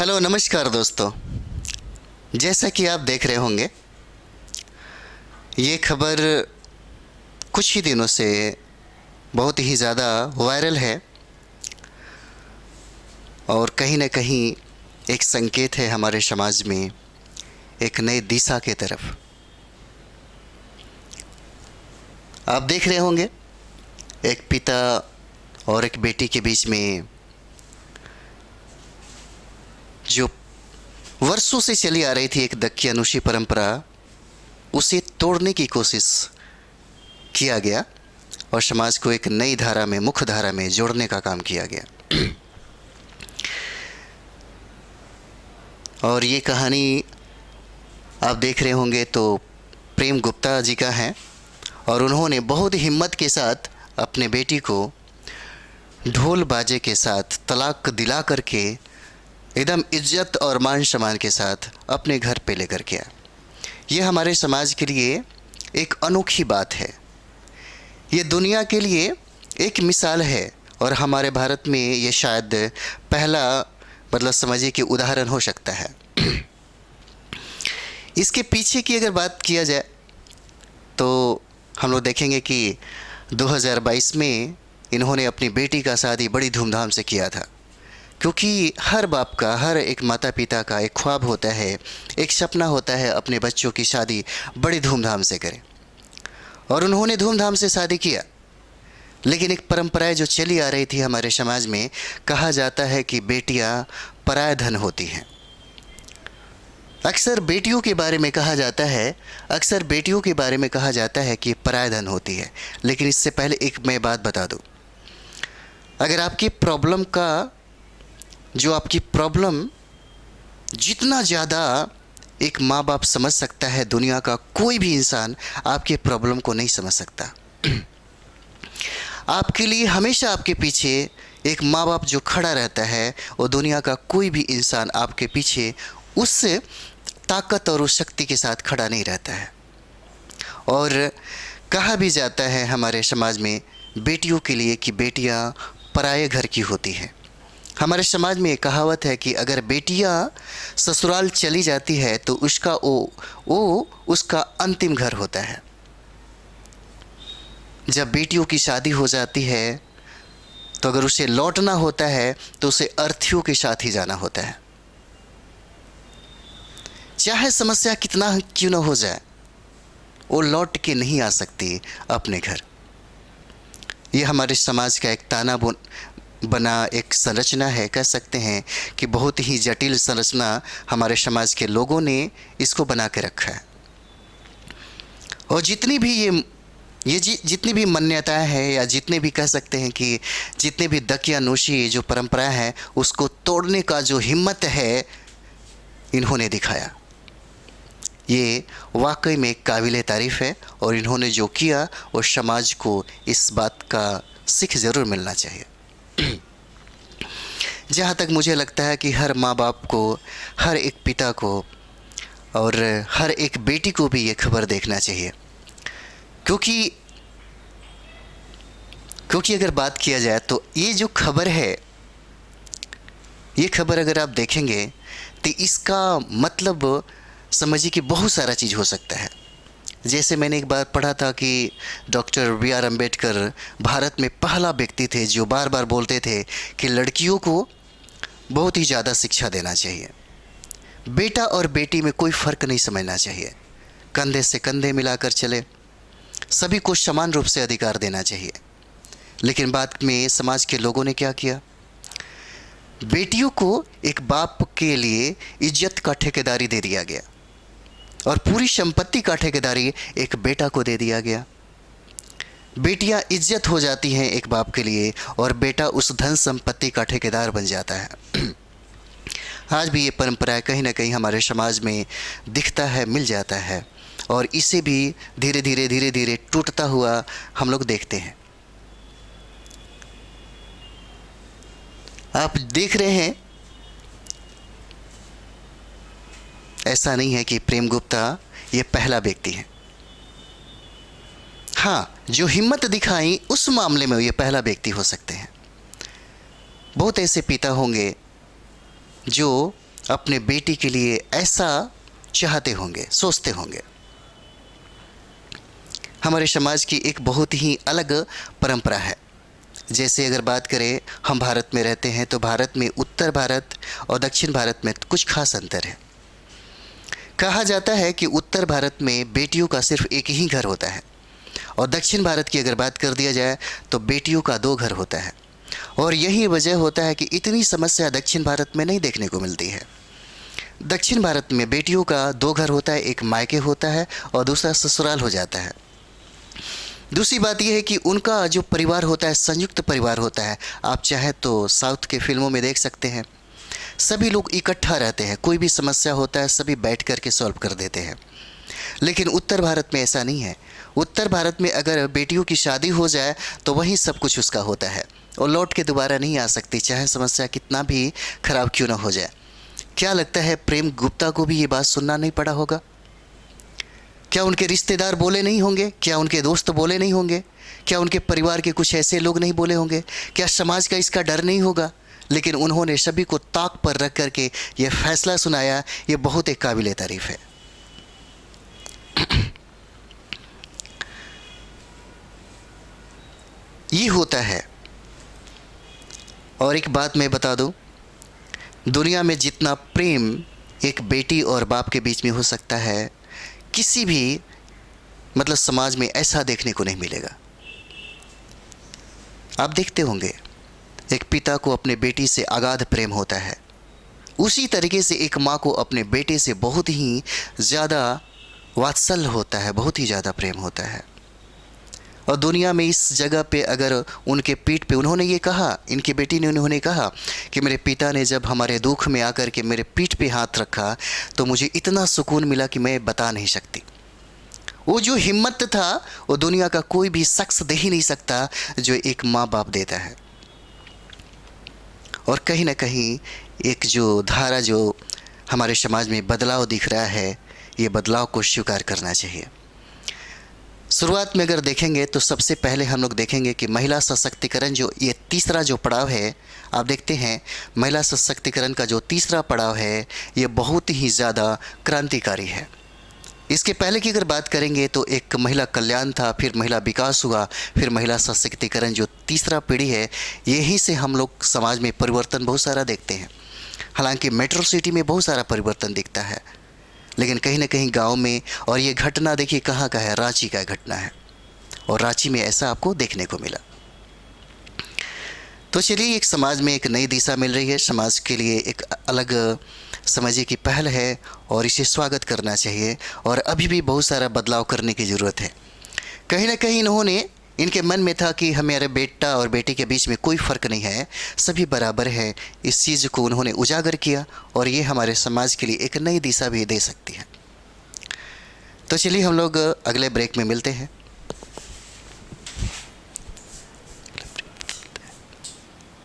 Hello नमस्कार दोस्तों। जैसा कि आप देख रहे होंगे, ये खबर कुछ ही दिनों से बहुत ही ज़्यादा वायरल है और कहीं न कहीं एक संकेत है हमारे समाज में एक नई दिशा के तरफ। आप देख रहे होंगे, एक पिता और एक बेटी के बीच में जो वर्षों से चली आ रही थी एक दक्यानुशी परंपरा, उसे तोड़ने की कोशिश किया गया और समाज को एक नई धारा में, मुख्य धारा में जोड़ने का काम किया गया। और ये कहानी आप देख रहे होंगे तो प्रेम गुप्ता जी का है और उन्होंने बहुत हिम्मत के साथ अपने बेटी को ढोल बाजे के साथ तलाक दिला करके एकदम इज्जत और मान सम्मान के साथ अपने घर पे लेकर के आया। ये हमारे समाज के लिए एक अनोखी बात है, ये दुनिया के लिए एक मिसाल है और हमारे भारत में ये शायद पहला समझिए कि उदाहरण हो सकता है। इसके पीछे की अगर बात किया जाए तो हम लोग देखेंगे कि 2022 में इन्होंने अपनी बेटी का शादी बड़ी धूमधाम से किया था, क्योंकि हर बाप का, हर एक माता पिता का एक ख्वाब होता है, एक सपना होता है अपने बच्चों की शादी बड़ी धूमधाम से करें। और उन्होंने धूमधाम से शादी किया, लेकिन एक परंपराएं जो चली आ रही थी हमारे समाज में, कहा जाता है कि बेटियां पराया धन होती हैं। अक्सर बेटियों के बारे में कहा जाता है कि पराया धन होती है। लेकिन इससे पहले एक मैं बात बता दूं, अगर आपकी प्रॉब्लम जितना ज़्यादा एक माँ बाप समझ सकता है, दुनिया का कोई भी इंसान आपके प्रॉब्लम को नहीं समझ सकता। आपके लिए हमेशा आपके पीछे एक माँ बाप जो खड़ा रहता है, वो दुनिया का कोई भी इंसान आपके पीछे उस ताकत और उस शक्ति के साथ खड़ा नहीं रहता है। और कहा भी जाता है हमारे समाज में बेटियों के लिए कि बेटियां पराये घर की होती हैं। हमारे समाज में एक कहावत है कि अगर बेटियां ससुराल चली जाती है तो उसका अंतिम घर होता है। जब बेटियों की शादी हो जाती है तो अगर उसे लौटना होता है तो उसे अर्थियों के साथ ही जाना होता है। चाहे समस्या कितना क्यों न हो जाए, वो लौट के नहीं आ सकती अपने घर। ये हमारे समाज का एक ताना बना एक संरचना है, कह सकते हैं कि बहुत ही जटिल संरचना हमारे समाज के लोगों ने इसको बना के रखा है। और जितनी भी मान्यताएं हैं, या जितने भी कह सकते हैं कि जितने भी दकियानूशी जो परंपराएं हैं, उसको तोड़ने का जो हिम्मत है इन्होंने दिखाया, ये वाकई में काबिले तारीफ़ है। और इन्होंने जो किया वो समाज को इस बात का सीख ज़रूर मिलना चाहिए। जहाँ तक मुझे लगता है कि हर माँ बाप को, हर एक पिता को और हर एक बेटी को भी ये खबर देखना चाहिए, क्योंकि अगर बात किया जाए तो ये जो खबर है, ये खबर अगर आप देखेंगे तो इसका मतलब समझिए कि बहुत सारा चीज़ हो सकता है। जैसे मैंने एक बार पढ़ा था कि डॉक्टर बी.आर. अम्बेडकर भारत में पहला व्यक्ति थे जो बार बार बोलते थे कि लड़कियों को बहुत ही ज़्यादा शिक्षा देना चाहिए, बेटा और बेटी में कोई फ़र्क नहीं समझना चाहिए, कंधे से कंधे मिलाकर चले, सभी को समान रूप से अधिकार देना चाहिए। लेकिन बाद में समाज के लोगों ने क्या किया, बेटियों को एक बाप के लिए इज्जत का ठेकेदारी दे दिया गया और पूरी संपत्ति का ठेकेदारी एक बेटा को दे दिया गया। बेटियां इज्जत हो जाती हैं एक बाप के लिए और बेटा उस धन संपत्ति का ठेकेदार बन जाता है। आज भी ये परंपरा कहीं ना कहीं हमारे समाज में दिखता है, मिल जाता है, और इसे भी धीरे धीरे टूटता हुआ हम लोग देखते हैं। आप देख रहे हैं, ऐसा नहीं है कि प्रेम गुप्ता ये पहला व्यक्ति है। हाँ, जो हिम्मत दिखाई उस मामले में ये पहला व्यक्ति हो सकते हैं। बहुत ऐसे पिता होंगे जो अपने बेटी के लिए ऐसा चाहते होंगे, सोचते होंगे। हमारे समाज की एक बहुत ही अलग परंपरा है। जैसे अगर बात करें, हम भारत में रहते हैं तो भारत में उत्तर भारत और दक्षिण भारत में कुछ खास अंतर है। कहा जाता है कि उत्तर भारत में बेटियों का सिर्फ एक ही घर होता है और दक्षिण भारत की अगर बात कर दिया जाए तो बेटियों का दो घर होता है। और यही वजह होता है कि इतनी समस्या दक्षिण भारत में नहीं देखने को मिलती है। दक्षिण भारत में बेटियों का दो घर होता है, एक मायके होता है और दूसरा ससुराल हो जाता है। दूसरी बात यह है कि उनका जो परिवार होता है संयुक्त परिवार होता है। आप चाहे तो साउथ के फिल्मों में देख सकते हैं, सभी लोग इकट्ठा रहते हैं, कोई भी समस्या होता है सभी बैठ कर के सॉल्व कर देते हैं। लेकिन उत्तर भारत में ऐसा नहीं है। उत्तर भारत में अगर बेटियों की शादी हो जाए तो वहीं सब कुछ उसका होता है और लौट के दोबारा नहीं आ सकती, चाहे समस्या कितना भी खराब क्यों ना हो जाए। क्या लगता है प्रेम गुप्ता को भी ये बात सुनना नहीं पड़ा होगा? क्या उनके रिश्तेदार बोले नहीं होंगे? क्या उनके दोस्त बोले नहीं होंगे? क्या उनके परिवार के कुछ ऐसे लोग नहीं बोले होंगे? क्या समाज का इसका डर नहीं होगा? लेकिन उन्होंने सभी को ताक पर रख करके ये फैसला सुनाया, ये बहुत एक काबिल तारीफ है। ये होता है। और एक बात मैं बता दूं, दुनिया में जितना प्रेम एक बेटी और बाप के बीच में हो सकता है, किसी भी मतलब समाज में ऐसा देखने को नहीं मिलेगा। आप देखते होंगे एक पिता को अपने बेटी से अगाध प्रेम होता है, उसी तरीके से एक माँ को अपने बेटे से बहुत ही ज़्यादा वात्सल्य होता है, बहुत ही ज़्यादा प्रेम होता है। और दुनिया में इस जगह पे अगर उनके पीठ पे उन्होंने ये कहा, इनकी बेटी ने उन्होंने कहा कि मेरे पिता ने जब हमारे दुख में आकर के मेरे पीठ पे हाथ रखा तो मुझे इतना सुकून मिला कि मैं बता नहीं सकती। वो जो हिम्मत था वो दुनिया का कोई भी शख्स दे ही नहीं सकता जो एक माँ बाप देता है। और कहीं ना कहीं एक जो धारा जो हमारे समाज में बदलाव दिख रहा है, ये बदलाव को स्वीकार करना चाहिए। शुरुआत में अगर देखेंगे तो सबसे पहले हम लोग देखेंगे कि महिला सशक्तिकरण जो ये तीसरा जो पड़ाव है, आप देखते हैं महिला सशक्तिकरण का जो तीसरा पड़ाव है ये बहुत ही ज़्यादा क्रांतिकारी है। इसके पहले की अगर बात करेंगे तो एक महिला कल्याण था, फिर महिला विकास हुआ, फिर महिला सशक्तिकरण जो तीसरा पीढ़ी है, यहीं से हम लोग समाज में परिवर्तन बहुत सारा देखते हैं। हालांकि मेट्रो सिटी में बहुत सारा परिवर्तन दिखता है, लेकिन कहीं ना कहीं गांव में, और ये घटना देखिए कहाँ का है, रांची का घटना है, और रांची में ऐसा आपको देखने को मिला। तो चलिए, एक समाज में एक नई दिशा मिल रही है, समाज के लिए एक अलग समझिए कि पहल है और इसे स्वागत करना चाहिए। और अभी भी बहुत सारा बदलाव करने की ज़रूरत है। कहीं ना कहीं इन्होंने, इनके मन में था कि हमारे बेटा और बेटी के बीच में कोई फ़र्क नहीं है, सभी बराबर है। इस चीज़ को उन्होंने उजागर किया और ये हमारे समाज के लिए एक नई दिशा भी दे सकती है। तो चलिए हम लोग अगले ब्रेक में मिलते हैं।